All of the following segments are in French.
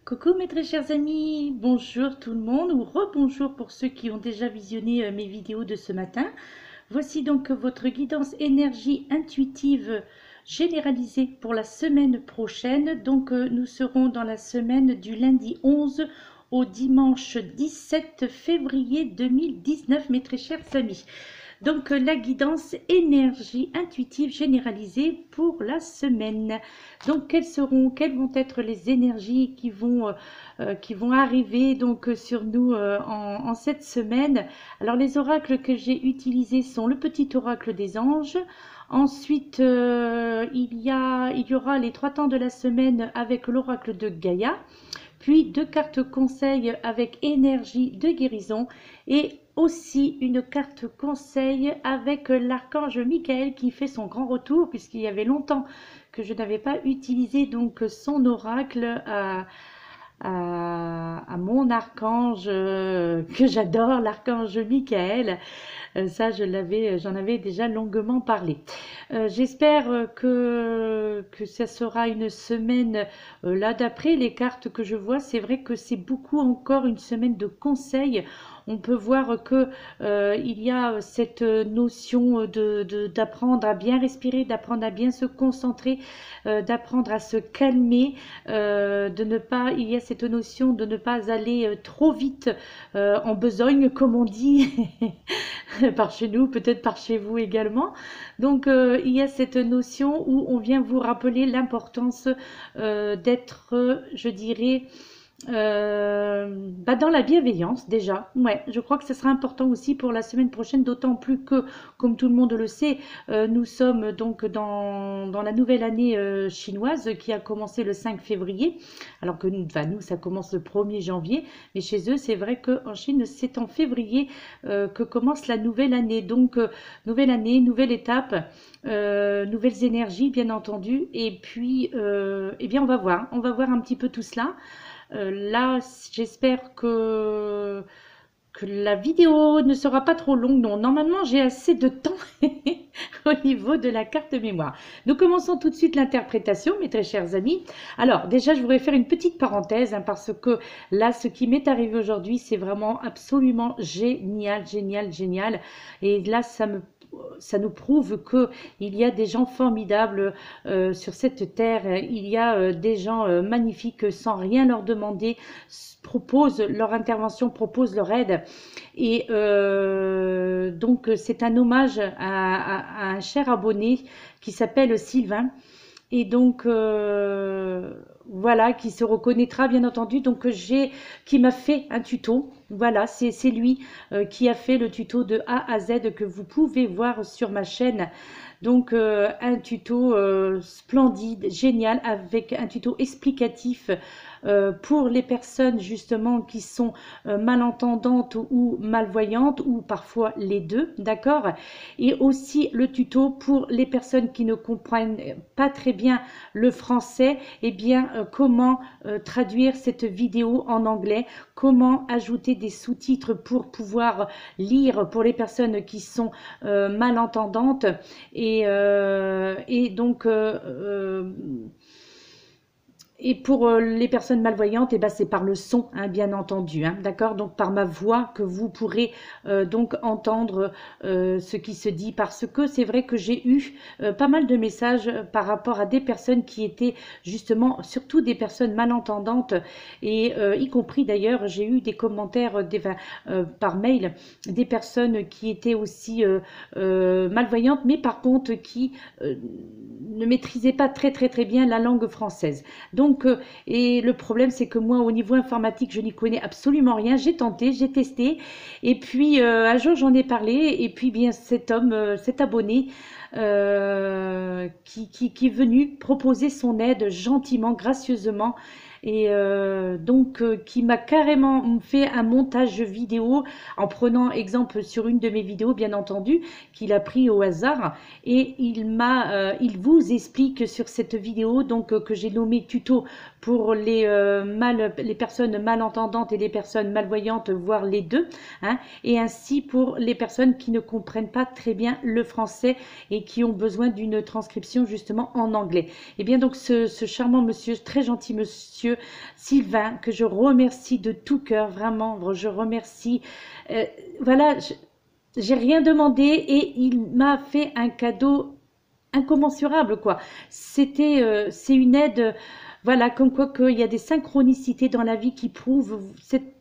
Coucou mes très chers amis, bonjour tout le monde ou rebonjour pour ceux qui ont déjà visionné mes vidéos de ce matin. Voici donc votre guidance énergie intuitive généralisée pour la semaine prochaine. Donc nous serons dans la semaine du lundi 11 au dimanche 17 février 2019 mes très chers amis. Donc la guidance énergie intuitive généralisée pour la semaine. Donc quelles vont être les énergies qui vont arriver donc sur nous en cette semaine. Alors les oracles que j'ai utilisés sont le petit oracle des anges. Ensuite, il y aura les 3 temps de la semaine avec l'oracle de Gaïa, puis 2 cartes conseils avec énergie de guérison et aussi une carte conseil avec l'archange Michael qui fait son grand retour puisqu'il y avait longtemps que je n'avais pas utilisé donc son oracle à mon archange que j'adore, l'archange Michael. Ça, j'en avais déjà longuement parlé. J'espère que ça sera une semaine, là d'après les cartes que je vois, c'est vrai que c'est beaucoup encore une semaine de conseils. On peut voir que il y a cette notion d'apprendre à bien respirer, d'apprendre à bien se concentrer, d'apprendre à se calmer, il y a cette notion de ne pas aller trop vite en besogne, comme on dit, par chez nous, peut-être par chez vous également. Donc il y a cette notion où on vient vous rappeler l'importance d'être, je dirais, dans la bienveillance déjà. Ouais, je crois que ce sera important aussi pour la semaine prochaine, d'autant plus que, comme tout le monde le sait, nous sommes donc dans la nouvelle année chinoise qui a commencé le 5 février, alors que nous, ça commence le 1er janvier, mais chez eux, c'est vrai qu'en Chine, c'est en février que commence la nouvelle année. Donc, nouvelle année, nouvelle étape, nouvelles énergies, bien entendu, et puis, eh bien, on va voir un petit peu tout cela. Là, j'espère que la vidéo ne sera pas trop longue. Non, normalement, j'ai assez de temps au niveau de la carte mémoire. Nous commençons tout de suite l'interprétation, mes très chers amis. Alors, déjà, je voudrais faire une petite parenthèse, parce que là, ce qui m'est arrivé aujourd'hui, c'est vraiment absolument génial, génial, génial. Et là, ça nous prouve qu'il y a des gens formidables sur cette terre. Il y a des gens magnifiques sans rien leur demander, proposent leur intervention, proposent leur aide. Et donc, c'est un hommage à un cher abonné qui s'appelle Sylvain. Et donc, voilà, qui se reconnaîtra bien entendu. Donc, qui m'a fait un tuto. Voilà, c'est lui qui a fait le tuto de A à Z que vous pouvez voir sur ma chaîne. Donc, un tuto splendide, génial, avec un tuto explicatif pour les personnes justement qui sont malentendantes ou malvoyantes, ou parfois les deux, d'accord? Et aussi le tuto pour les personnes qui ne comprennent pas très bien le français, et bien comment traduire cette vidéo en anglais, comment ajouter des sous-titres pour pouvoir lire pour les personnes qui sont malentendantes, et donc et pour les personnes malvoyantes, ben, c'est par le son, bien entendu, d'accord? Donc par ma voix que vous pourrez donc entendre ce qui se dit, parce que c'est vrai que j'ai eu pas mal de messages par rapport à des personnes qui étaient justement, surtout des personnes malentendantes, et y compris d'ailleurs, j'ai eu des commentaires par mail, des personnes qui étaient aussi malvoyantes, mais par contre qui ne maîtrisaient pas très bien la langue française. Donc, et le problème, c'est que moi, au niveau informatique, je n'y connais absolument rien. J'ai tenté, j'ai testé, et puis un jour, j'en ai parlé, et puis bien cet homme, cet abonné, qui est venu proposer son aide gentiment, gracieusement, et donc qui m'a carrément fait un montage vidéo en prenant exemple sur une de mes vidéos, bien entendu, qu'il a pris au hasard, et il vous explique sur cette vidéo donc que j'ai nommé tuto pour les personnes malentendantes et les personnes malvoyantes, voire les deux, hein, et ainsi pour les personnes qui ne comprennent pas très bien le français et qui ont besoin d'une transcription justement en anglais. Et bien donc ce charmant monsieur, très gentil monsieur Sylvain, que je remercie de tout cœur, vraiment, je remercie. Voilà, j'ai rien demandé et il m'a fait un cadeau incommensurable, quoi. C'est une aide, voilà, comme quoi qu'il y a des synchronicités dans la vie qui prouvent,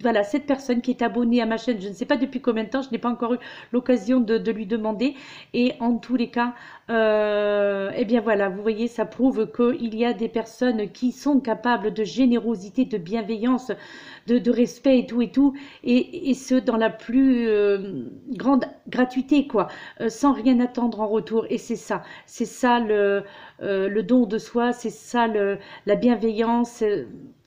voilà, cette personne qui est abonnée à ma chaîne, je ne sais pas depuis combien de temps, je n'ai pas encore eu l'occasion de lui demander, et en tous les cas, eh bien voilà, vous voyez, ça prouve qu'il y a des personnes qui sont capables de générosité, de bienveillance, de respect et tout, et ce, dans la plus grande gratuité, quoi, sans rien attendre en retour, et c'est ça le don de soi, c'est ça la bienveillance.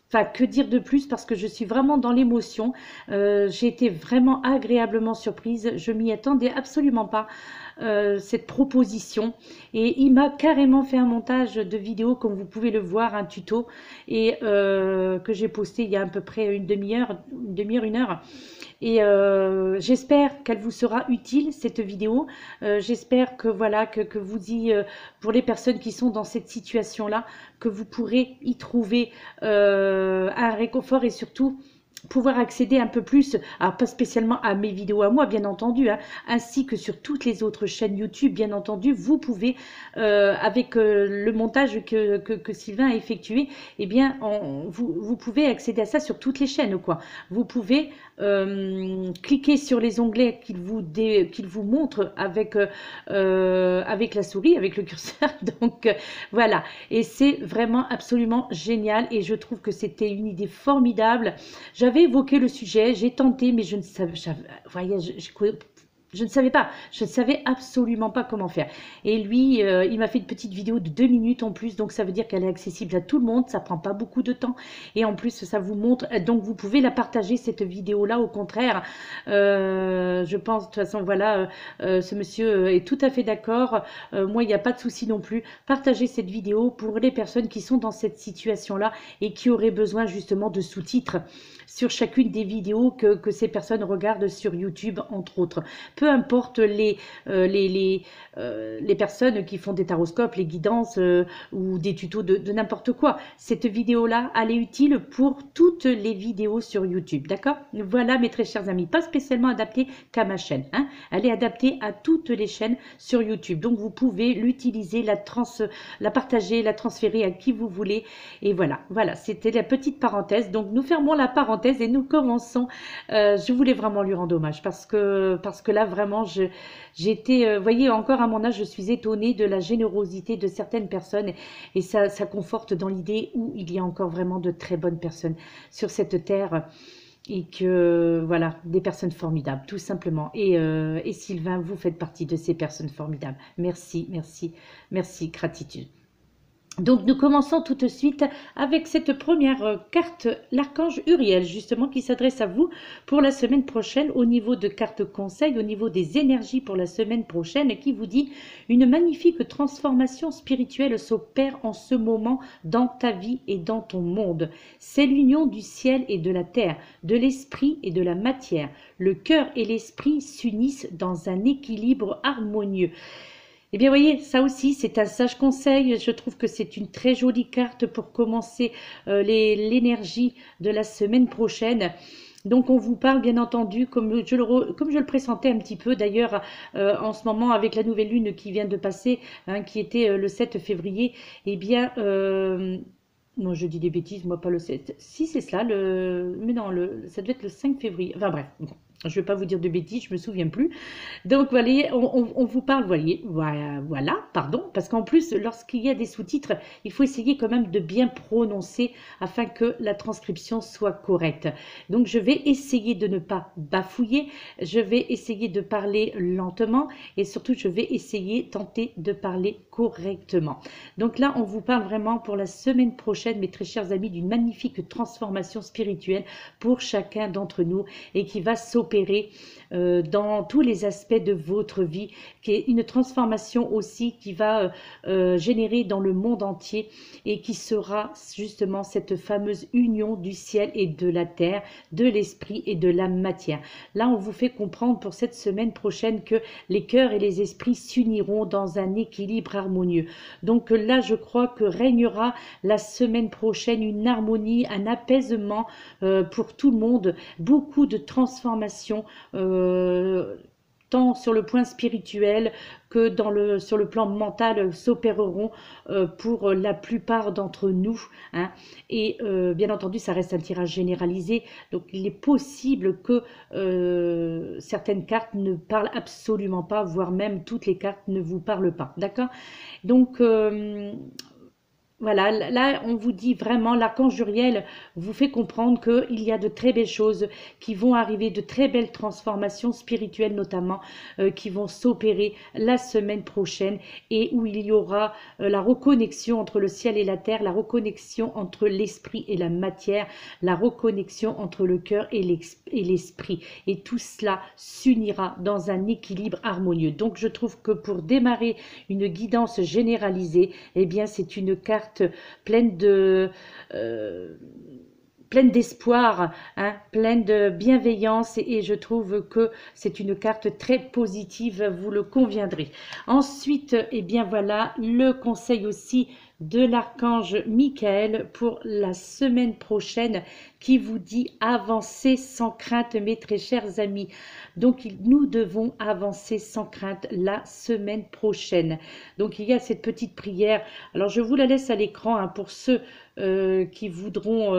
Enfin, que dire de plus, parce que je suis vraiment dans l'émotion. J'ai été vraiment agréablement surprise. Je m'y attendais absolument pas, cette proposition. Et il m'a carrément fait un montage de vidéo, comme vous pouvez le voir, un tuto, et que j'ai posté il y a à peu près une demi-heure, une heure. Et j'espère qu'elle vous sera utile, cette vidéo. J'espère que voilà, que vous pour les personnes qui sont dans cette situation-là, que vous pourrez y trouver un réconfort et surtout pouvoir accéder un peu plus, alors pas spécialement à mes vidéos à moi, bien entendu, hein, ainsi que sur toutes les autres chaînes YouTube, bien entendu, vous pouvez, avec le montage que Sylvain a effectué, eh bien, vous pouvez accéder à ça sur toutes les chaînes, quoi. Vous pouvez cliquer sur les onglets qu'il vous montre avec la souris, avec le curseur. Donc voilà, et c'est vraiment absolument génial, et je trouve que c'était une idée formidable. J'avais évoqué le sujet, j'ai tenté, mais je ne savais, voyez, je ne savais pas, je ne savais absolument pas comment faire. Et lui, il m'a fait une petite vidéo de 2 minutes en plus, donc ça veut dire qu'elle est accessible à tout le monde, ça prend pas beaucoup de temps. Et en plus, ça vous montre, donc vous pouvez la partager, cette vidéo-là, au contraire. Je pense, de toute façon, voilà, ce monsieur est tout à fait d'accord. Moi, il n'y a pas de souci non plus. Partagez cette vidéo pour les personnes qui sont dans cette situation-là et qui auraient besoin justement de sous-titres sur chacune des vidéos que ces personnes regardent sur YouTube, entre autres. Peu importe les personnes qui font des taroscopes, les guidances ou des tutos de n'importe quoi. Cette vidéo-là, elle est utile pour toutes les vidéos sur YouTube, d'accord? Voilà, mes très chers amis, pas spécialement adaptée qu'à ma chaîne, hein. Elle est adaptée à toutes les chaînes sur YouTube. Donc, vous pouvez l'utiliser, la partager, la transférer à qui vous voulez. Et voilà, c'était la petite parenthèse. Donc, nous fermons la parenthèse et nous commençons. Je voulais vraiment lui rendre hommage parce que là, vraiment, j'étais, voyez, encore à mon âge, je suis étonnée de la générosité de certaines personnes, et ça conforte dans l'idée où il y a encore vraiment de très bonnes personnes sur cette terre, et que, voilà, des personnes formidables, tout simplement. Et Sylvain, vous faites partie de ces personnes formidables. Merci, merci, merci, gratitude. Donc nous commençons tout de suite avec cette première carte, l'archange Uriel, justement, qui s'adresse à vous pour la semaine prochaine au niveau de carte conseil, au niveau des énergies pour la semaine prochaine, qui vous dit: une magnifique transformation spirituelle s'opère en ce moment dans ta vie et dans ton monde. C'est l'union du ciel et de la terre, de l'esprit et de la matière. Le cœur et l'esprit s'unissent dans un équilibre harmonieux. Eh bien, voyez, ça aussi, c'est un sage conseil. Je trouve que c'est une très jolie carte pour commencer l'énergie de la semaine prochaine. Donc, on vous parle, bien entendu, comme je le pressentais un petit peu, d'ailleurs, en ce moment, avec la nouvelle lune qui vient de passer, hein, qui était le 7 février, eh bien... non, je dis des bêtises, moi, pas le 7. Si, c'est cela, mais non, ça devait être le 5 février. Enfin, bref, bon. Je ne vais pas vous dire de bêtises, je me souviens plus. Donc, voyez, on vous parle, voyez, voilà, pardon, parce qu'en plus, lorsqu'il y a des sous-titres, il faut essayer quand même de bien prononcer afin que la transcription soit correcte. Donc, je vais essayer de ne pas bafouiller, je vais essayer de parler lentement et surtout, je vais tenter de parler correctement. Donc là, on vous parle vraiment pour la semaine prochaine, mes très chers amis, d'une magnifique transformation spirituelle pour chacun d'entre nous et qui va s'opérer s'opérer dans tous les aspects de votre vie, qui est une transformation aussi qui va générer dans le monde entier et qui sera justement cette fameuse union du ciel et de la terre, de l'esprit et de la matière. Là, on vous fait comprendre pour cette semaine prochaine que les cœurs et les esprits s'uniront dans un équilibre harmonieux. Donc là, je crois que régnera la semaine prochaine une harmonie, un apaisement pour tout le monde, beaucoup de transformations, tant sur le point spirituel que sur le plan mental s'opéreront pour la plupart d'entre nous, hein. Et bien entendu, ça reste un tirage généralisé, donc il est possible que certaines cartes ne parlent absolument pas, voire même toutes les cartes ne vous parlent pas, d'accord? Donc voilà, là, on vous dit vraiment, l'archange Uriel vous fait comprendre qu'il y a de très belles choses qui vont arriver, de très belles transformations spirituelles notamment, qui vont s'opérer la semaine prochaine et où il y aura la reconnexion entre le ciel et la terre, la reconnexion entre l'esprit et la matière, la reconnexion entre le cœur et l'esprit. Et tout cela s'unira dans un équilibre harmonieux. Donc, je trouve que pour démarrer une guidance généralisée, eh bien, c'est une carte pleine d'espoir, hein, pleine de bienveillance et je trouve que c'est une carte très positive, vous le conviendrez. Ensuite, eh bien voilà, le conseil aussi de l'archange Michael pour la semaine prochaine qui vous dit avancer sans crainte, mes très chers amis. Donc nous devons avancer sans crainte la semaine prochaine. Donc il y a cette petite prière. Alors je vous la laisse à l'écran, hein, pour ceux qui voudront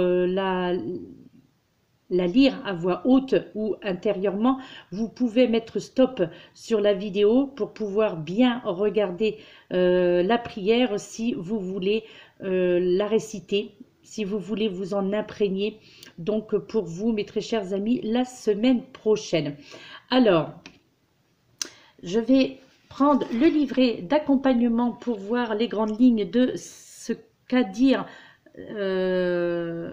la lire à voix haute ou intérieurement. Vous pouvez mettre stop sur la vidéo pour pouvoir bien regarder la prière si vous voulez la réciter, si vous voulez vous en imprégner. Donc pour vous, mes très chers amis, la semaine prochaine. Alors, je vais prendre le livret d'accompagnement pour voir les grandes lignes de ce qu'à dire ce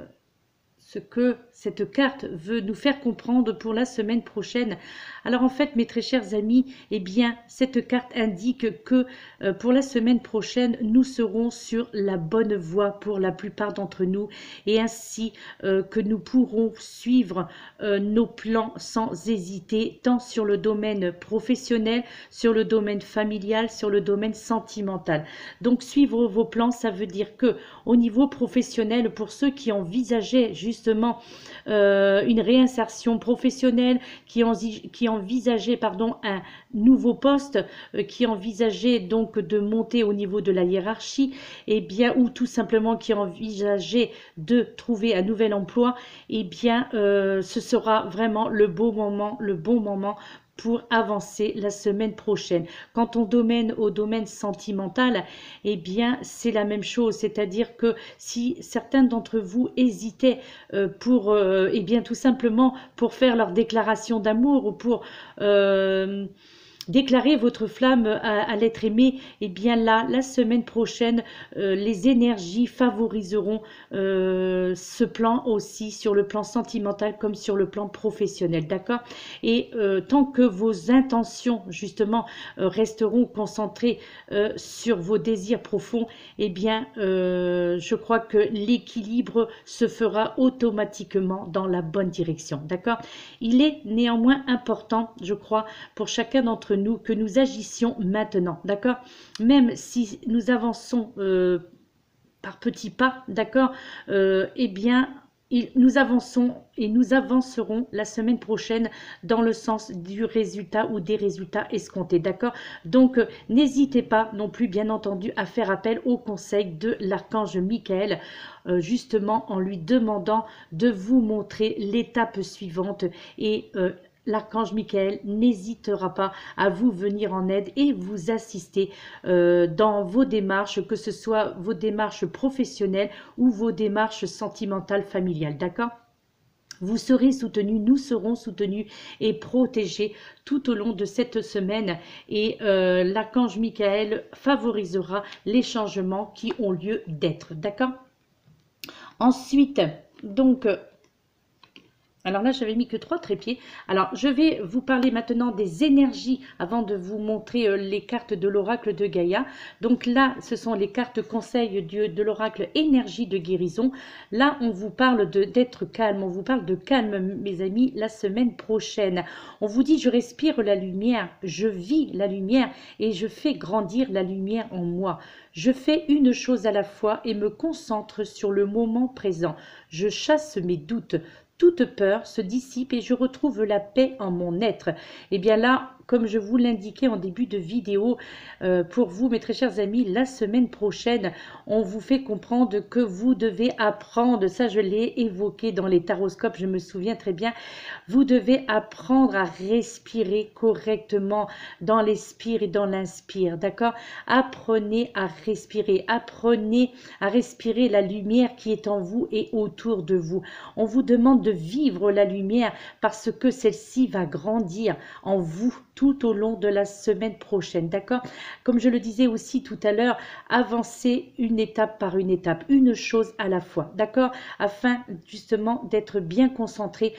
que cette carte veut nous faire comprendre pour la semaine prochaine. Alors en fait, mes très chers amis, eh bien, cette carte indique que pour la semaine prochaine, nous serons sur la bonne voie pour la plupart d'entre nous et ainsi que nous pourrons suivre nos plans sans hésiter, tant sur le domaine professionnel, sur le domaine familial, sur le domaine sentimental. Donc suivre vos plans, ça veut dire que au niveau professionnel, pour ceux qui envisageaient justement une réinsertion professionnelle, qui envisageaient un nouveau poste, qui envisageaient donc de monter au niveau de la hiérarchie, et bien ou tout simplement qui envisageaient de trouver un nouvel emploi, et bien ce sera vraiment le bon moment pour avancer la semaine prochaine. Quant au domaine sentimental, eh bien, c'est la même chose. C'est-à-dire que si certains d'entre vous hésitaient pour, eh bien, tout simplement pour faire leur déclaration d'amour ou pour déclarer votre flamme à l'être aimé, et bien là, la semaine prochaine, les énergies favoriseront ce plan aussi sur le plan sentimental comme sur le plan professionnel, d'accord? Et tant que vos intentions, justement, resteront concentrées sur vos désirs profonds, et bien, je crois que l'équilibre se fera automatiquement dans la bonne direction, d'accord? Il est néanmoins important, je crois, pour chacun d'entre nous que nous agissions maintenant, d'accord? Même si nous avançons par petits pas, d'accord? Eh bien, nous avançons et nous avancerons la semaine prochaine dans le sens du résultat ou des résultats escomptés, d'accord? Donc, n'hésitez pas non plus, bien entendu, à faire appel au conseil de l'archange Michael, justement en lui demandant de vous montrer l'étape suivante et l'archange Michael n'hésitera pas à vous venir en aide et vous assister dans vos démarches, que ce soit vos démarches professionnelles ou vos démarches sentimentales, familiales, d'accord? Vous serez soutenus, nous serons soutenus et protégés tout au long de cette semaine et l'archange Michael favorisera les changements qui ont lieu d'être, d'accord? Ensuite, donc, Alors là, j'avais mis que 3 trépieds. Alors, je vais vous parler maintenant des énergies avant de vous montrer les cartes de l'oracle de Gaïa. Donc là, ce sont les cartes conseils de l'oracle énergie de guérison. Là, on vous parle d'être calme. On vous parle de calme, mes amis, la semaine prochaine. On vous dit, je respire la lumière, je vis la lumière et je fais grandir la lumière en moi. Je fais une chose à la fois et me concentre sur le moment présent. Je chasse mes doutes. Toute peur se dissipe et je retrouve la paix en mon être. Et bien là, comme je vous l'indiquais en début de vidéo, pour vous, mes très chers amis, la semaine prochaine, on vous fait comprendre que vous devez apprendre, ça je l'ai évoqué dans les taroscopes, je me souviens très bien, vous devez apprendre à respirer correctement dans l'expire et dans l'inspire, d'accord? Apprenez à respirer la lumière qui est en vous et autour de vous. On vous demande de vivre la lumière parce que celle-ci va grandir en vous tout au long de la semaine prochaine, d'accord? Comme je le disais aussi tout à l'heure, avancez une étape par une étape, une chose à la fois, d'accord? Afin justement d'être bien concentré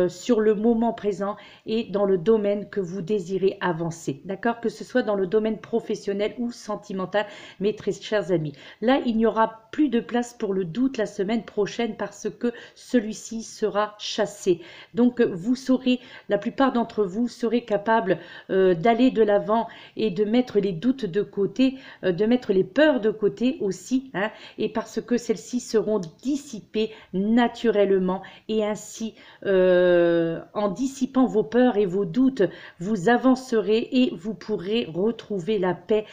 sur le moment présent et dans le domaine que vous désirez avancer, d'accord? Que ce soit dans le domaine professionnel ou sentimental, mes très chers amis. Là, il n'y aura plus de place pour le doute la semaine prochaine parce que celui-ci sera chassé. Donc, vous saurez, la plupart d'entre vous serez capables d'aller de l'avant et de mettre les doutes de côté, de mettre les peurs de côté aussi, hein, et parce que celles-ci seront dissipées naturellement et ainsi, en dissipant vos peurs et vos doutes, vous avancerez et vous pourrez retrouver la paix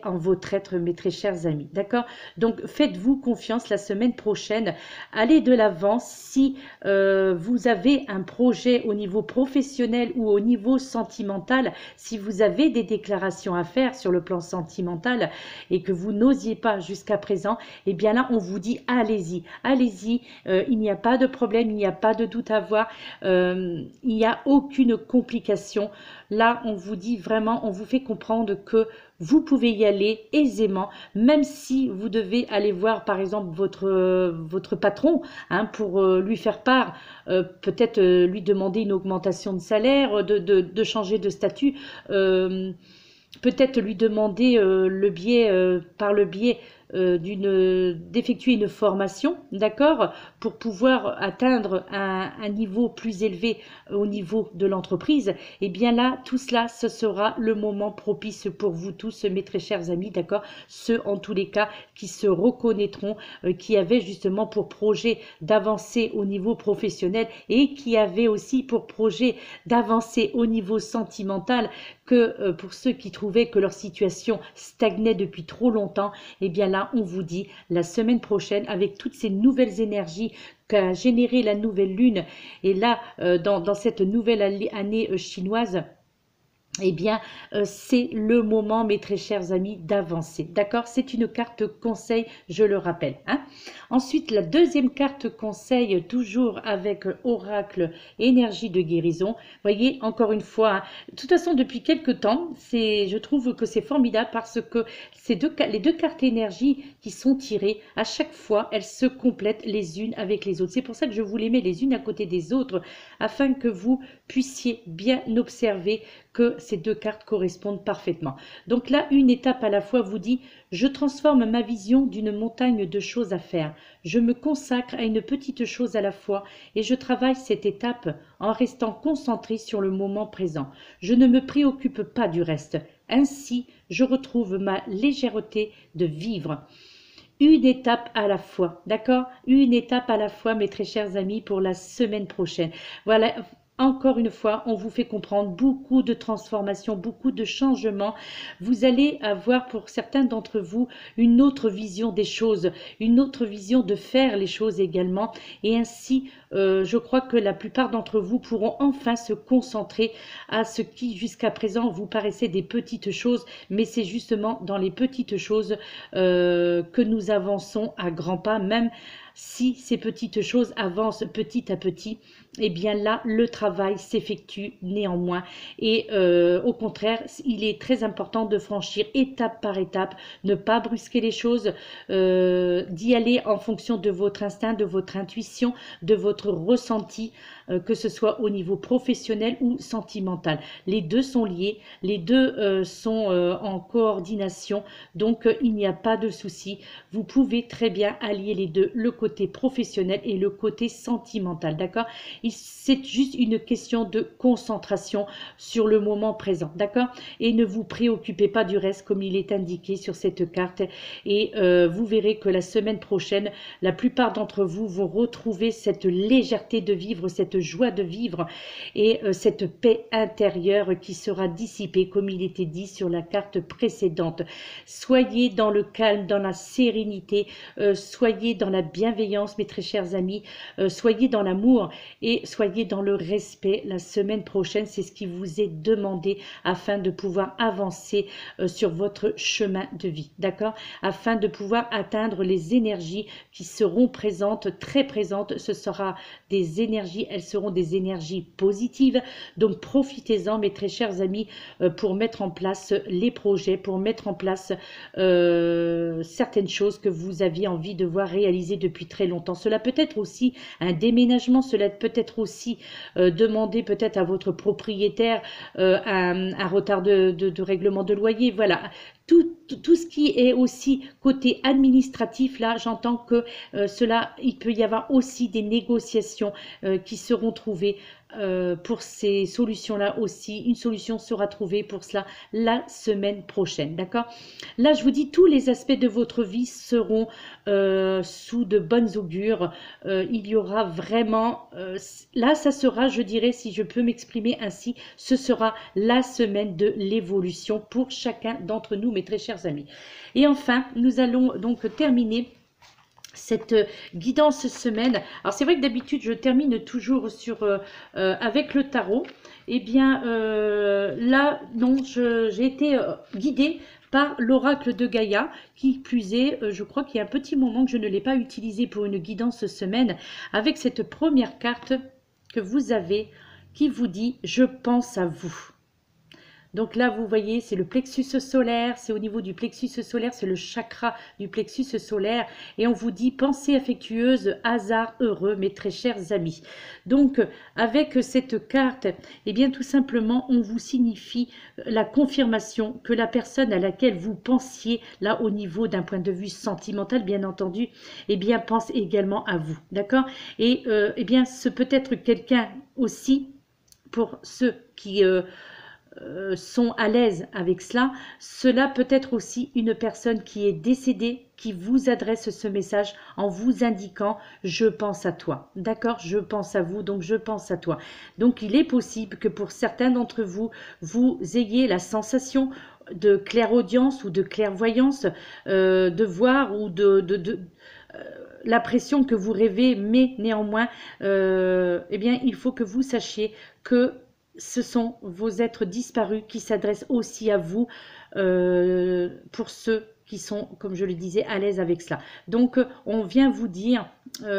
en votre être, mes très chers amis, d'accord? Donc, faites-vous confiance la semaine prochaine, allez de l'avant. Si vous avez un projet au niveau professionnel ou au niveau sentimental, si vous avez des déclarations à faire sur le plan sentimental et que vous n'osiez pas jusqu'à présent, eh bien là, on vous dit allez-y, allez-y, il n'y a pas de problème, il n'y a pas de doute à avoir, il n'y a aucune complication. Là, on vous dit vraiment, on vous fait comprendre que vous pouvez y aller aisément, même si vous devez aller voir par exemple votre patron, hein, pour lui faire part, peut-être lui demander une augmentation de salaire, de changer de statut, peut-être lui demander par le biais d'effectuer une formation, d'accord, pour pouvoir atteindre un niveau plus élevé au niveau de l'entreprise. Et bien là, tout cela, ce sera le moment propice pour vous tous, mes très chers amis, d'accord, ceux en tous les cas qui se reconnaîtront, qui avaient justement pour projet d'avancer au niveau professionnel et qui avaient aussi pour projet d'avancer au niveau sentimental, que pour ceux qui trouvaient que leur situation stagnait depuis trop longtemps, et bien là, on vous dit la semaine prochaine, avec toutes ces nouvelles énergies qu'a généré la nouvelle lune, et là, dans cette nouvelle année chinoise, eh bien, c'est le moment, mes très chers amis, d'avancer. D'accord? C'est une carte conseil, je le rappelle, hein. Ensuite, la deuxième carte conseil, toujours avec oracle énergie de guérison. Voyez, encore une fois, hein, de toute façon, depuis quelques temps, je trouve que c'est formidable parce que les deux cartes énergie qui sont tirées, à chaque fois, elles se complètent les unes avec les autres. C'est pour ça que je vous les mets les unes à côté des autres, afin que vous puissiez bien observer que ces deux cartes correspondent parfaitement. Donc là, une étape à la fois vous dit « Je transforme ma vision d'une montagne de choses à faire. Je me consacre à une petite chose à la fois et je travaille cette étape en restant concentré sur le moment présent. Je ne me préoccupe pas du reste. Ainsi, je retrouve ma légèreté de vivre. » Une étape à la fois, d'accord? Une étape à la fois, mes très chers amis, pour la semaine prochaine. Voilà. Encore une fois, on vous fait comprendre beaucoup de transformations, beaucoup de changements. Vous allez avoir pour certains d'entre vous une autre vision des choses, une autre vision de faire les choses également. Et ainsi, je crois que la plupart d'entre vous pourront enfin se concentrer à ce qui jusqu'à présent vous paraissait des petites choses. Mais c'est justement dans les petites choses que nous avançons à grands pas, même si ces petites choses avancent petit à petit, eh bien là, le travail s'effectue néanmoins. Et au contraire, il est très important de franchir étape par étape, ne pas brusquer les choses, d'y aller en fonction de votre instinct, de votre intuition, de votre ressenti, que ce soit au niveau professionnel ou sentimental. Les deux sont liés, les deux sont en coordination, donc il n'y a pas de souci. Vous pouvez très bien allier les deux, le côté professionnel et le côté sentimental, d'accord? C'est juste une question de concentration sur le moment présent, d'accord? Et ne vous préoccupez pas du reste comme il est indiqué sur cette carte. Et vous verrez que la semaine prochaine, la plupart d'entre vous vont retrouver cette légèreté de vivre, cette joie de vivre et cette paix intérieure qui sera dissipée comme il était dit sur la carte précédente. Soyez dans le calme, dans la sérénité, soyez dans la bienveillance, mes très chers amis, soyez dans l'amour et soyez dans le respect. La semaine prochaine, c'est ce qui vous est demandé afin de pouvoir avancer sur votre chemin de vie, d'accord? Afin de pouvoir atteindre les énergies qui seront présentes, très présentes. Ce sera des énergies, elles seront des énergies positives. Donc profitez-en, mes très chers amis, pour mettre en place les projets, pour mettre en place certaines choses que vous aviez envie de voir réaliser depuis très longtemps. Cela peut être aussi un déménagement, cela peut être aussi demander peut-être à votre propriétaire un retard de règlement de loyer. Voilà, tout ce qui est aussi côté administratif, là, j'entends que il peut y avoir aussi des négociations qui seront trouvées pour ces solutions-là aussi. Une solution sera trouvée pour cela la semaine prochaine, d'accord? Là, je vous dis, tous les aspects de votre vie seront sous de bonnes augures. Il y aura vraiment... là, ça sera, je dirais, si je peux m'exprimer ainsi, ce sera la semaine de l'évolution pour chacun d'entre nous, mes très chers amis. Et enfin, nous allons donc terminer cette guidance semaine. Alors c'est vrai que d'habitude je termine toujours sur avec le tarot. Eh bien là non, j'ai été guidée par l'oracle de Gaïa, qui plus est, je crois qu'il y a un petit moment que je ne l'ai pas utilisé pour une guidance semaine, avec cette première carte que vous avez qui vous dit « Je pense à vous ». Donc là, vous voyez, c'est le plexus solaire, c'est au niveau du plexus solaire, c'est le chakra du plexus solaire. Et on vous dit, pensée affectueuse, hasard heureux, mes très chers amis. Donc, avec cette carte, eh bien, tout simplement, on vous signifie la confirmation que la personne à laquelle vous pensiez, là, au niveau d'un point de vue sentimental, bien entendu, eh bien, pense également à vous, d'accord? Et, eh bien, ce peut être quelqu'un aussi, pour ceux qui... sont à l'aise avec cela, cela peut être aussi une personne qui est décédée, qui vous adresse ce message en vous indiquant « je pense à toi ». D'accord? Je pense à vous, donc je pense à toi. Donc il est possible que pour certains d'entre vous, vous ayez la sensation de clairaudience ou de clairvoyance, de voir ou l'impression que vous rêvez, mais néanmoins, eh bien, il faut que vous sachiez que ce sont vos êtres disparus qui s'adressent aussi à vous pour ceux qui sont, comme je le disais, à l'aise avec cela. Donc, on vient vous dire,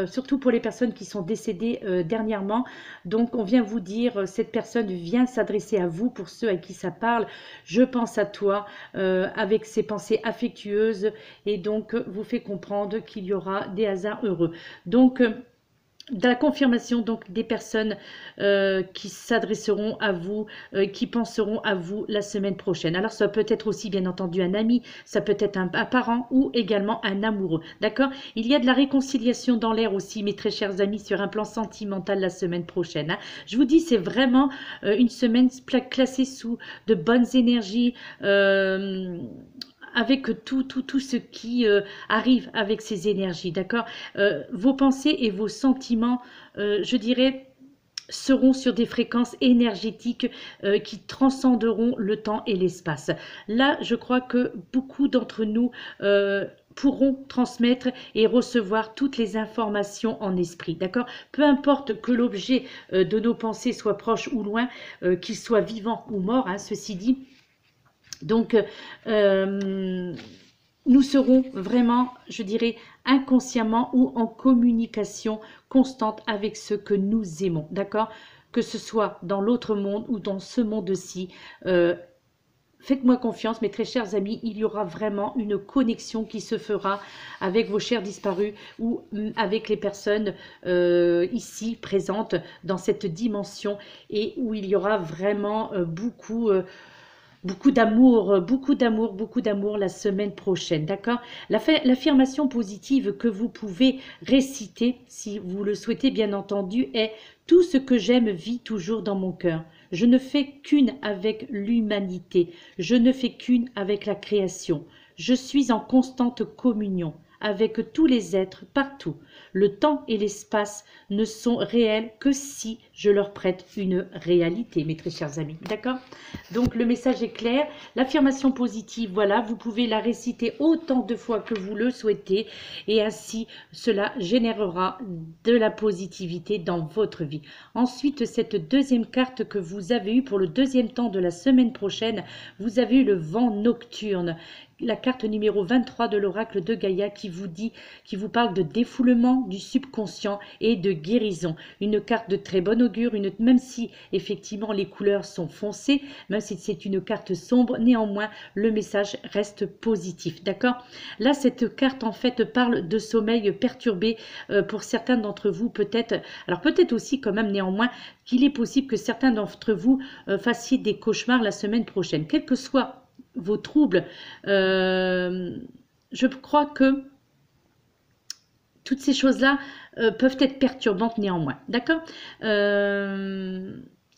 surtout pour les personnes qui sont décédées dernièrement, donc on vient vous dire, cette personne vient s'adresser à vous, pour ceux à qui ça parle, je pense à toi, avec ses pensées affectueuses, et donc vous fait comprendre qu'il y aura des hasards heureux. Donc, de la confirmation donc des personnes qui s'adresseront à vous, qui penseront à vous la semaine prochaine. Alors ça peut être aussi bien entendu un ami, ça peut être un parent ou également un amoureux. D'accord? Il y a de la réconciliation dans l'air aussi, mes très chers amis, sur un plan sentimental la semaine prochaine. Hein. Je vous dis, c'est vraiment une semaine classée sous de bonnes énergies, avec tout ce qui arrive avec ces énergies, d'accord? Vos pensées et vos sentiments, je dirais, seront sur des fréquences énergétiques qui transcenderont le temps et l'espace. Là, je crois que beaucoup d'entre nous pourront transmettre et recevoir toutes les informations en esprit, d'accord? Peu importe que l'objet de nos pensées soit proche ou loin, qu'il soit vivant ou mort, hein, ceci dit. Donc, nous serons vraiment, je dirais, inconsciemment ou en communication constante avec ceux que nous aimons, d'accord? Que ce soit dans l'autre monde ou dans ce monde-ci. Faites-moi confiance, mes très chers amis, il y aura vraiment une connexion qui se fera avec vos chers disparus ou avec les personnes ici présentes dans cette dimension et où il y aura vraiment beaucoup d'amour, beaucoup d'amour, beaucoup d'amour la semaine prochaine, d'accord? L'affirmation positive que vous pouvez réciter, si vous le souhaitez bien entendu, est « Tout ce que j'aime vit toujours dans mon cœur. Je ne fais qu'une avec l'humanité. Je ne fais qu'une avec la création. Je suis en constante communion avec tous les êtres partout. Le temps et l'espace ne sont réels que si je leur prête une réalité, mes très chers amis. D'accord? Donc le message est clair. L'affirmation positive, voilà, vous pouvez la réciter autant de fois que vous le souhaitez et ainsi cela générera de la positivité dans votre vie. Ensuite, cette deuxième carte que vous avez eue pour le deuxième temps de la semaine prochaine, vous avez eu le vent nocturne. La carte numéro 23 de l'oracle de Gaïa qui vous parle de défoulement du subconscient et de guérison. Une carte de très bon augure, même si effectivement les couleurs sont foncées, même si c'est une carte sombre, néanmoins le message reste positif, d'accord? Là, cette carte en fait parle de sommeil perturbé pour certains d'entre vous, peut-être, alors peut-être aussi quand même néanmoins qu'il est possible que certains d'entre vous fassiez des cauchemars la semaine prochaine, quel que soit vos troubles, je crois que toutes ces choses-là peuvent être perturbantes néanmoins, d'accord?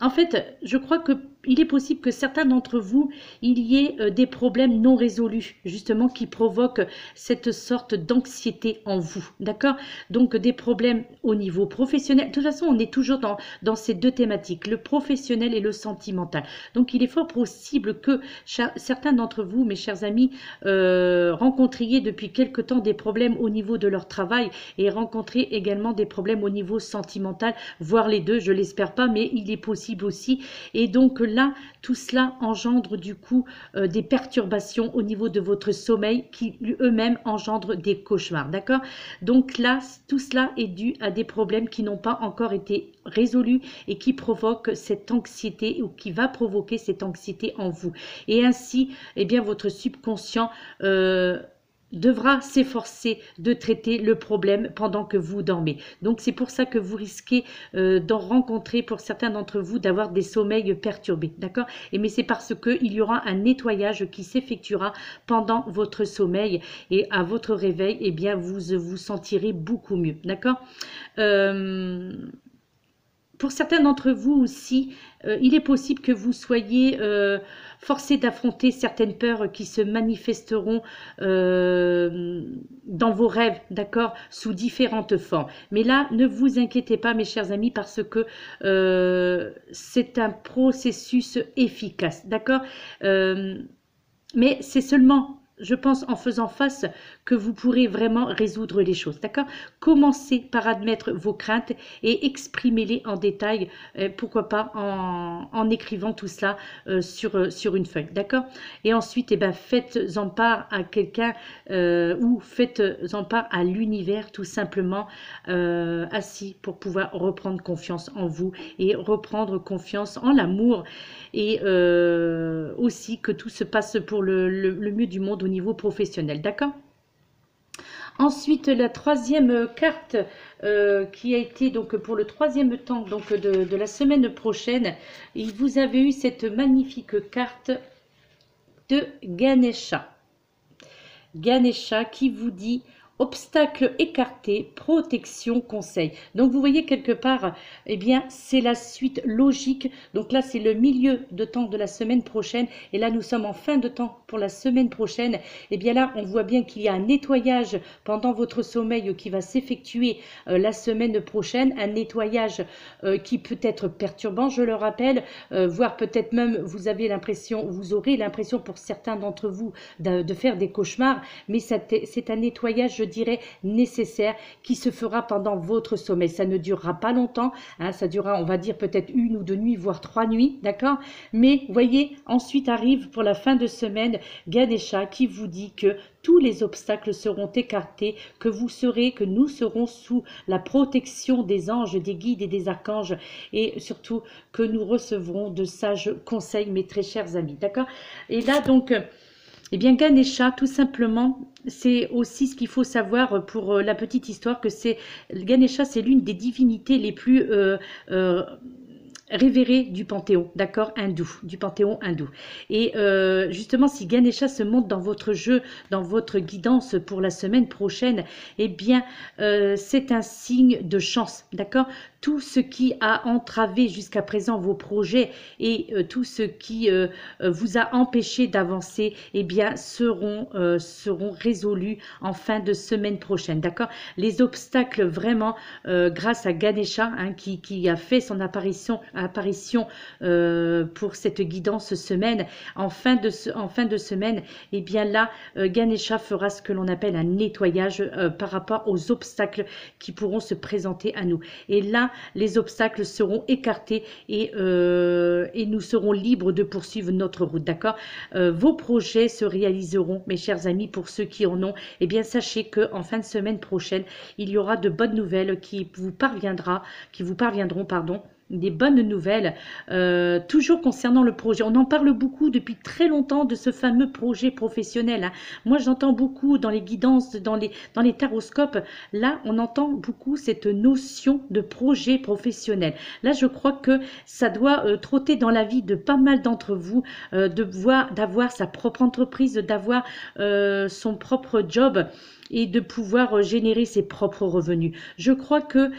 En fait, je crois qu'il est possible que certains d'entre vous, il y ait des problèmes non résolus, justement, qui provoquent cette sorte d'anxiété en vous, d'accord? Donc, des problèmes au niveau professionnel. De toute façon, on est toujours dans ces deux thématiques, le professionnel et le sentimental. Donc, il est fort possible que certains d'entre vous, mes chers amis, rencontriez depuis quelque temps des problèmes au niveau de leur travail et rencontriez également des problèmes au niveau sentimental, voire les deux, je l'espère pas, mais il est possible aussi. Et donc là, tout cela engendre du coup des perturbations au niveau de votre sommeil qui eux-mêmes engendrent des cauchemars, d'accord? Donc là, tout cela est dû à des problèmes qui n'ont pas encore été résolus et qui provoquent cette anxiété ou qui va provoquer cette anxiété en vous. Et ainsi, eh bien, votre subconscient devra s'efforcer de traiter le problème pendant que vous dormez. Donc c'est pour ça que vous risquez d'en rencontrer, pour certains d'entre vous, d'avoir des sommeils perturbés, d'accord? Mais c'est parce qu'il y aura un nettoyage qui s'effectuera pendant votre sommeil et à votre réveil, eh bien vous vous sentirez beaucoup mieux, d'accord? Pour certains d'entre vous aussi, il est possible que vous soyez forcés d'affronter certaines peurs qui se manifesteront dans vos rêves, d'accord, sous différentes formes. Mais là, ne vous inquiétez pas, mes chers amis, parce que c'est un processus efficace, d'accord? Mais c'est seulement, je pense, en faisant face que vous pourrez vraiment résoudre les choses, d'accord? Commencez par admettre vos craintes et exprimez-les en détail, pourquoi pas en écrivant tout cela sur une feuille, d'accord? Et ensuite, eh ben, faites-en part à quelqu'un ou faites-en part à l'univers, tout simplement, assis pour pouvoir reprendre confiance en vous et reprendre confiance en l'amour et aussi que tout se passe pour le mieux du monde au niveau professionnel, d'accord? Ensuite, la troisième carte qui a été donc pour le troisième temps donc de la semaine prochaine, et vous avez eu cette magnifique carte de Ganesha. Ganesha qui vous dit obstacle écarté, protection, conseil. Donc vous voyez quelque part, eh bien c'est la suite logique. Donc là c'est le milieu de temps de la semaine prochaine et là nous sommes en fin de temps pour la semaine prochaine. Eh bien là on voit bien qu'il y a un nettoyage pendant votre sommeil qui va s'effectuer la semaine prochaine, un nettoyage qui peut être perturbant, je le rappelle, voire peut-être même vous aurez l'impression pour certains d'entre vous de faire des cauchemars, mais c'est un nettoyage, je dirais, nécessaire qui se fera pendant votre sommeil. Ça ne durera pas longtemps, hein, ça durera, on va dire, peut-être 1 ou 2 nuits, voire 3 nuits, d'accord? Mais voyez, ensuite arrive pour la fin de semaine Ganesha qui vous dit que tous les obstacles seront écartés, que nous serons sous la protection des anges, des guides et des archanges, et surtout que nous recevrons de sages conseils, mes très chers amis, d'accord? Et là donc, eh bien Ganesha, tout simplement, c'est aussi ce qu'il faut savoir pour la petite histoire, que c'est Ganesha, c'est l'une des divinités les plus révéré du panthéon, d'accord, hindou, du panthéon hindou. Et justement, si Ganesha se montre dans votre jeu, dans votre guidance pour la semaine prochaine, eh bien, c'est un signe de chance, d'accord? Tout ce qui a entravé jusqu'à présent vos projets et tout ce qui vous a empêché d'avancer, eh bien, seront résolus en fin de semaine prochaine, d'accord? Les obstacles vraiment, grâce à Ganesha, hein, qui a fait son apparition pour cette guidance semaine, en fin de semaine, et bien là, Ganesha fera ce que l'on appelle un nettoyage par rapport aux obstacles qui pourront se présenter à nous. Et là, les obstacles seront écartés et nous serons libres de poursuivre notre route, d'accord? Vos projets se réaliseront, mes chers amis, pour ceux qui en ont. Eh bien, sachez que en fin de semaine prochaine, il y aura de bonnes nouvelles qui vous parviendront, pardon, des bonnes nouvelles, toujours concernant le projet. On en parle beaucoup depuis très longtemps de ce fameux projet professionnel, hein. Moi, j'entends beaucoup dans les guidances, dans les taroscopes. Là, on entend beaucoup cette notion de projet professionnel. Là, je crois que ça doit trotter dans la vie de pas mal d'entre vous, d'avoir sa propre entreprise, d'avoir son propre job et de pouvoir générer ses propres revenus. Je crois que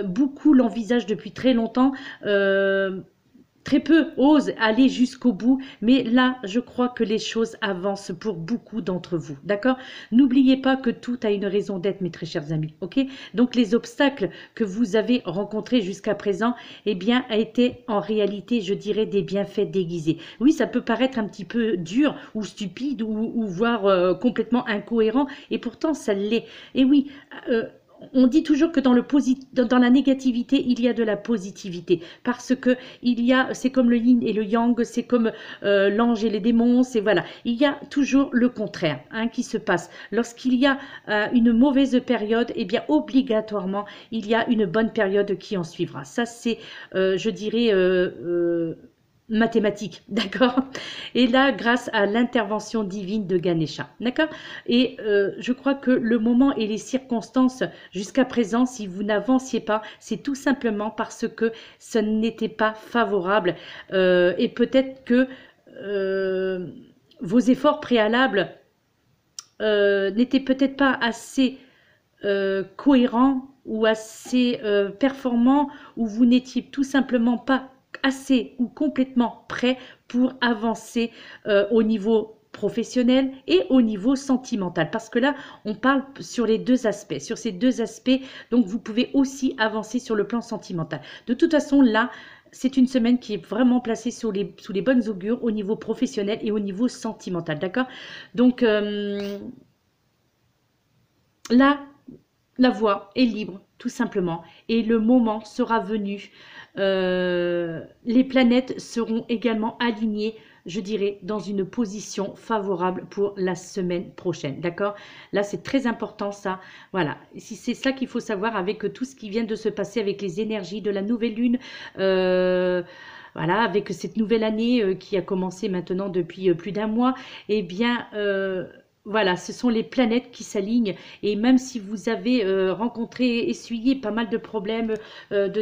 beaucoup l'envisagent depuis très longtemps, très peu osent aller jusqu'au bout, mais là, je crois que les choses avancent pour beaucoup d'entre vous, d'accord? N'oubliez pas que tout a une raison d'être, mes très chers amis, ok? Donc, les obstacles que vous avez rencontrés jusqu'à présent, eh bien, a été en réalité, je dirais, des bienfaits déguisés. Oui, ça peut paraître un petit peu dur ou stupide ou voire complètement incohérent, et pourtant, ça l'est. Et oui, on dit toujours que dans la négativité, il y a de la positivité, parce que c'est comme le yin et le yang, c'est comme l'ange et les démons, c'est voilà. Il y a toujours le contraire, hein, qui se passe. Lorsqu'il y a une mauvaise période, eh bien obligatoirement, il y a une bonne période qui en suivra. Ça, c'est, je dirais, mathématiques, d'accord? Et là, grâce à l'intervention divine de Ganesha, d'accord? Et je crois que le moment et les circonstances jusqu'à présent, si vous n'avanciez pas, c'est tout simplement parce que ce n'était pas favorable et peut-être que vos efforts préalables n'étaient peut-être pas assez cohérents ou assez performants, ou vous n'étiez tout simplement pas assez ou complètement prêt pour avancer au niveau professionnel et au niveau sentimental, parce que là on parle sur les deux aspects, sur ces deux aspects, donc vous pouvez aussi avancer sur le plan sentimental. De toute façon, là c'est une semaine qui est vraiment placée sous les bonnes augures au niveau professionnel et au niveau sentimental, d'accord? Donc là, la voie est libre, tout simplement, et le moment sera venu. Les planètes seront également alignées, je dirais, dans une position favorable pour la semaine prochaine, d'accord? Là, c'est très important, ça. Voilà, c'est ça qu'il faut savoir avec tout ce qui vient de se passer avec les énergies de la nouvelle lune. Voilà, avec cette nouvelle année qui a commencé maintenant depuis plus d'un mois, eh bien... voilà, ce sont les planètes qui s'alignent, et même si vous avez essuyé pas mal de problèmes, de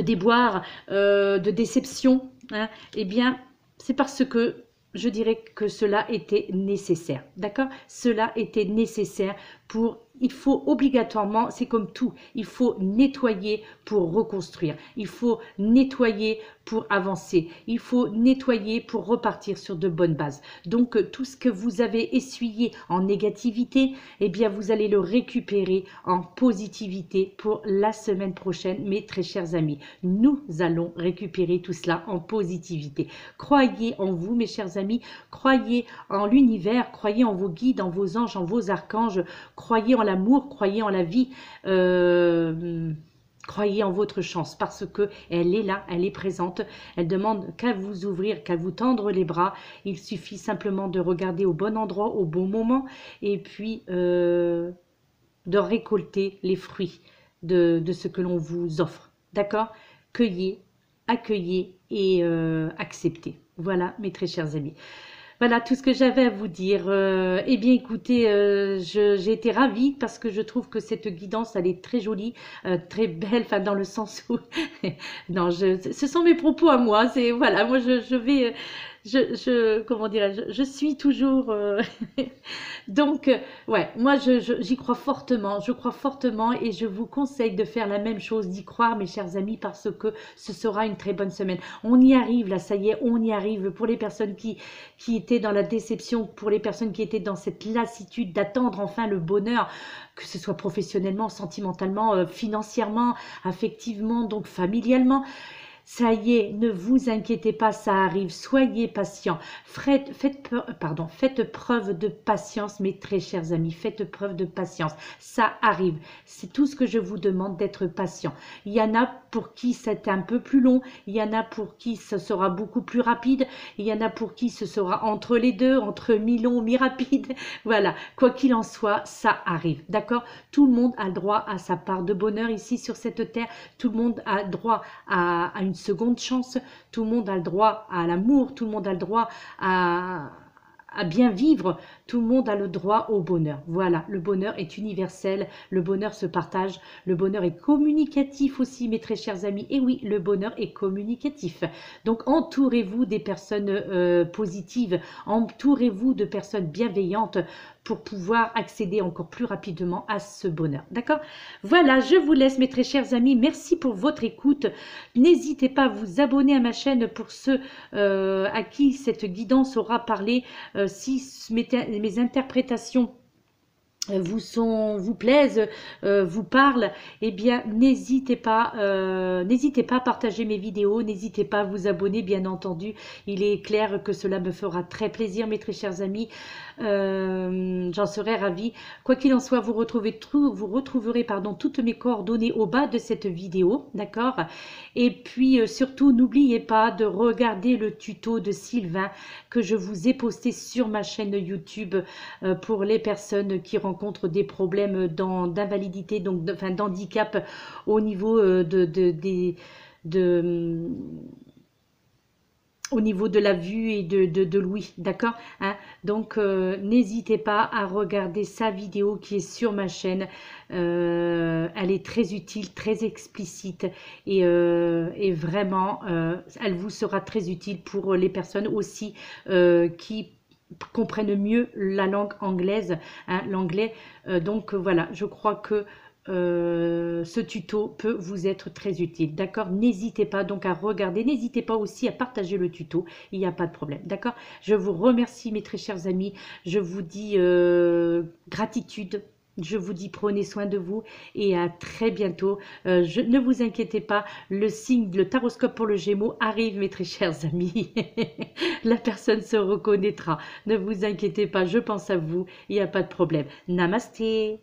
déboires, de déceptions, hein, eh bien, c'est parce que je dirais que cela était nécessaire, d'accord? Cela était nécessaire pour il faut obligatoirement, c'est comme tout, il faut nettoyer pour reconstruire, il faut nettoyer pour avancer, il faut nettoyer pour repartir sur de bonnes bases. Donc tout ce que vous avez essuyé en négativité, eh bien vous allez le récupérer en positivité pour la semaine prochaine, mes très chers amis. Nous allons récupérer tout cela en positivité. Croyez en vous, mes chers amis, croyez en l'univers, croyez en vos guides, en vos anges, en vos archanges, croyez en l'amour, croyez en la vie, croyez en votre chance parce que elle est là, elle est présente. Elle demande qu'à vous ouvrir, qu'à vous tendre les bras. Il suffit simplement de regarder au bon endroit, au bon moment et puis de récolter les fruits de ce que l'on vous offre. D'accord? Cueillez, accueillez et acceptez. Voilà, mes très chers amis. Voilà tout ce que j'avais à vous dire. Eh bien, écoutez, j'ai été ravie parce que je trouve que cette guidance, elle est très jolie, très belle, enfin dans le sens où, non, ce sont mes propos à moi. C'est voilà, moi je vais, comment dirais-je, je suis toujours. Donc, ouais, moi j'y crois fortement, je crois fortement et je vous conseille de faire la même chose, d'y croire, mes chers amis, parce que ce sera une très bonne semaine. On y arrive, là, ça y est, on y arrive. Pour les personnes qui étaient dans la déception, pour les personnes qui étaient dans cette lassitude d'attendre enfin le bonheur, que ce soit professionnellement, sentimentalement, financièrement, affectivement, donc familialement. Ça y est, ne vous inquiétez pas, ça arrive. Soyez patient. Faites preuve de patience, mes très chers amis. Faites preuve de patience. Ça arrive. C'est tout ce que je vous demande, d'être patient. Il y en a pour qui c'est un peu plus long. Il y en a pour qui ce sera beaucoup plus rapide. Il y en a pour qui ce sera entre les deux, entre mi-long, mi-rapide. Voilà. Quoi qu'il en soit, ça arrive. D'accord? Tout le monde a le droit à sa part de bonheur ici sur cette terre. Tout le monde a droit à une seconde chance, tout le monde a le droit à l'amour, tout le monde a le droit à bien vivre, tout le monde a le droit au bonheur. Voilà, le bonheur est universel, le bonheur se partage, le bonheur est communicatif aussi, mes très chers amis. Et oui, le bonheur est communicatif. Donc entourez-vous des personnes positives, entourez-vous de personnes bienveillantes pour pouvoir accéder encore plus rapidement à ce bonheur. D'accord? Voilà, je vous laisse, mes très chers amis. Merci pour votre écoute. N'hésitez pas à vous abonner à ma chaîne pour ceux à qui cette guidance aura parlé. Si mes interprétations vous plaisent, vous parlent, eh bien n'hésitez pas à partager mes vidéos, n'hésitez pas à vous abonner, bien entendu. Il est clair que cela me fera très plaisir, mes très chers amis. J'en serais ravie. Quoi qu'il en soit, vous retrouverez toutes mes coordonnées au bas de cette vidéo, d'accord? Et puis surtout, n'oubliez pas de regarder le tuto de Sylvain que je vous ai posté sur ma chaîne YouTube pour les personnes qui rencontrent des problèmes d'invalidité, donc d'handicap au niveau au niveau de la vue et de l'ouïe, d'accord, hein? Donc n'hésitez pas à regarder sa vidéo qui est sur ma chaîne. Elle est très utile, très explicite et vraiment elle vous sera très utile pour les personnes aussi qui comprennent mieux la langue anglaise, hein, l'anglais. Donc voilà, je crois que ce tuto peut vous être très utile, d'accord? N'hésitez pas donc à regarder, n'hésitez pas aussi à partager le tuto, il n'y a pas de problème, d'accord? Je vous remercie, mes très chers amis, je vous dis gratitude. Je vous dis prenez soin de vous et à très bientôt. Ne vous inquiétez pas, le taroscope pour le Gémeaux arrive, mes très chers amis. La personne se reconnaîtra. Ne vous inquiétez pas, je pense à vous, il n'y a pas de problème. Namasté.